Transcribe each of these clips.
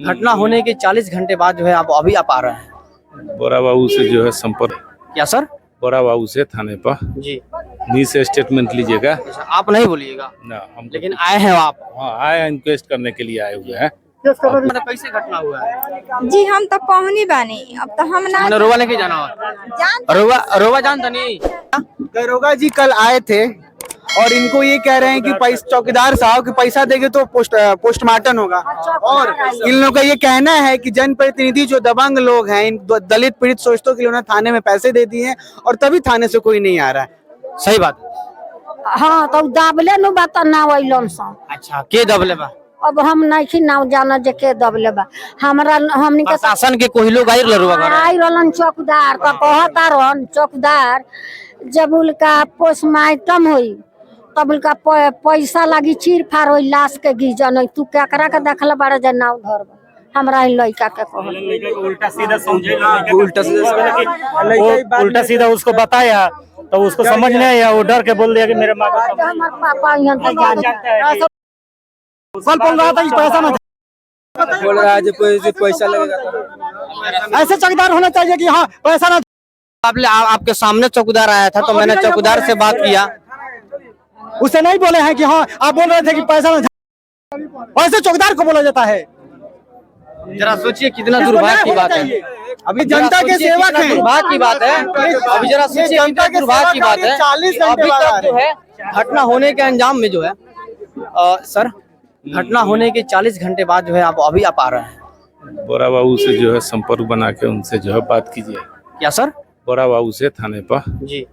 घटना होने के 40 घंटे बाद जो है आप अभी आप आ रहे हैं। बोरा बाबू से जो है संपर्क, क्या सर? बोरा बाबू से थाने पर जी, नी से स्टेटमेंट लीजिएगा अच्छा, आप नहीं बोलिएगा ना। हम लेकिन आए हैं आप। हाँ आए इंक्वेस्ट करने के लिए आए हुए हैं। मैंने कैसे घटना हुआ है? जी हम तो पहुंची बानी, अब तो हम ना मैंने रोवा लेके जाना हो। रोवा जानता नहीं। दरोगा जी कल आए थे और इनको ये कह रहे हैं कि चौकीदार साहब कि पैसा देंगे तो पोस्टमार्टम होगा। और इन लोगों का ये कहना है कि जनप्रतिनिधि जो दबंग लोग हैं, इन दलित पीड़ित शोषितों के लिए उन्होंने थाने में पैसे दे दिए हैं और तभी थाने से कोई नहीं आ रहा है। सही बात। हाँ तो दाबले नु बात ना वैलन सा। अच्छा, के दबले बा? अब हम नहीं ना जाना जे के दबले बा। हमरा हमनी के प्रशासन के कोई लोग आइल लरुआ घर आई रहलन चौकीदार का कहता रहन चौकीदार जब उनका पोस्टमार्टम होई तब उनका पैसा लगी चीर फाड़ होई लाश के गिजन होई। तू केकरा के देखला बारे जे नाव धर हमरा इ लइका के कहल उल्टा सीधा समझे, उल्टा सीधा उसको बताया तो उसको समझ नहीं आया, वो डर के बोल दिया कि मेरे माँ का हमार पापा यहां तक जान कल बोल रहा था इस पैसा में बोल रहा है पैसा लगेगा। ऐसे चौकीदार होना चाहिए कि हाँ पैसा ना। आपके सामने चौकीदार आया था तो मैंने चौकीदार से बात किया। उसे नहीं बोले हैं कि हाँ आप बोल रहे थे कि पैसा ना, ऐसे चौकीदार को बोला जाता है। जरा सोचिए कितना दुर्भाग्य की बात है। अभी जनता के सेवक हैं। दुर्भाग्य की बात है। अभी जरा सोचिए कितना दुर्भाग्य की बात है। 40 घंटे अभी बाद तक जो है घटना होने के अंजाम में जो है सर घटना होने के 40 घंटे बाद जो है आप अभी आप आ रहे हैं। बोरा बाबू से जो है संपर्क बना के उनसे जो है बात कीजिए। क्या सर? बोरा बाबू से थाने पर जी,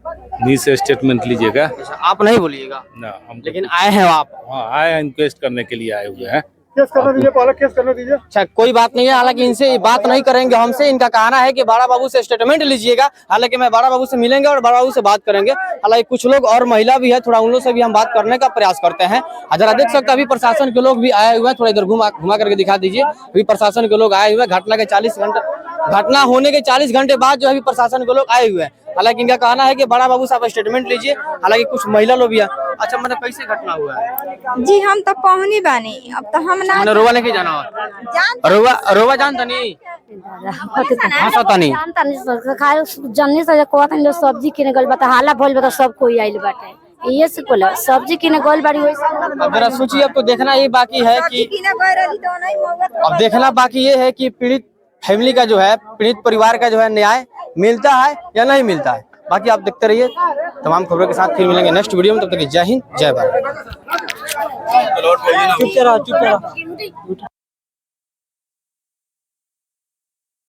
नी से स्टेटमेंट लीजिएगा अच्छा, आप नहीं बोलिएगा ना। हम लेकिन आए हैं आप। हाँ आए इंक्वेस्ट करने के लिए आए हुए हैं। केस करने दीजिए, पहले केस करने दीजिए। अच्छा, कोई बात नहीं है। हालांकि इनसे बात नहीं करेंगे हमसे। इनका कहना है कि बड़ा बाबू से स्टेटमेंट लीजिएगा। हालांकि मैं बड़ा बाबू से मिलेंगे और बड़ा बाबू से बात करेंगे। हालांकि कुछ लोग और महिला भी है, थोड़ा उन लोग से भी हम बात करने का प्रयास करते हैं। जरा देख सकते हैं अभी प्रशासन के लोग भी आए हुए हैं। थोड़ा इधर घुमा करके दिखा दीजिए। अभी प्रशासन के लोग आए हुए हैं। घटना होने के 40 घंटे बाद जो अभी प्रशासन के लोग आए हुए हैं। हालांकि इनका कहना है कि बड़ा बाबू साहब स्टेटमेंट लीजिए। हालांकि कुछ महिला लोग भी है। अच्छा, मतलब कैसे घटना हुआ है? जी हम तो पहुंची बानी, अब तो हम ना मैंने रोवा लेके जाना हो। रोवा जानता नहीं। हंसता नहीं। जानता नहीं खाए जन्नी से कहत हम सब्जी किने गल बता हाला भइल बता सब कोई आइल बाटे। ये से बोला सब्जी किने गल बाड़ी होई। अब जरा सोचिए, अब तो देखना ये बाकी है कि अब देखना बाकी ये है कि पीड़ित फैमिली का जो है, पीड़ित परिवार का जो है न्याय मिलता है या नहीं मिलता है। बाकी आप देखते रहिए तमाम खबरों के साथ। फिर मिलेंगे नेक्स्ट वीडियो में। तब तक जय हिंद जय भारत। चुप रहा।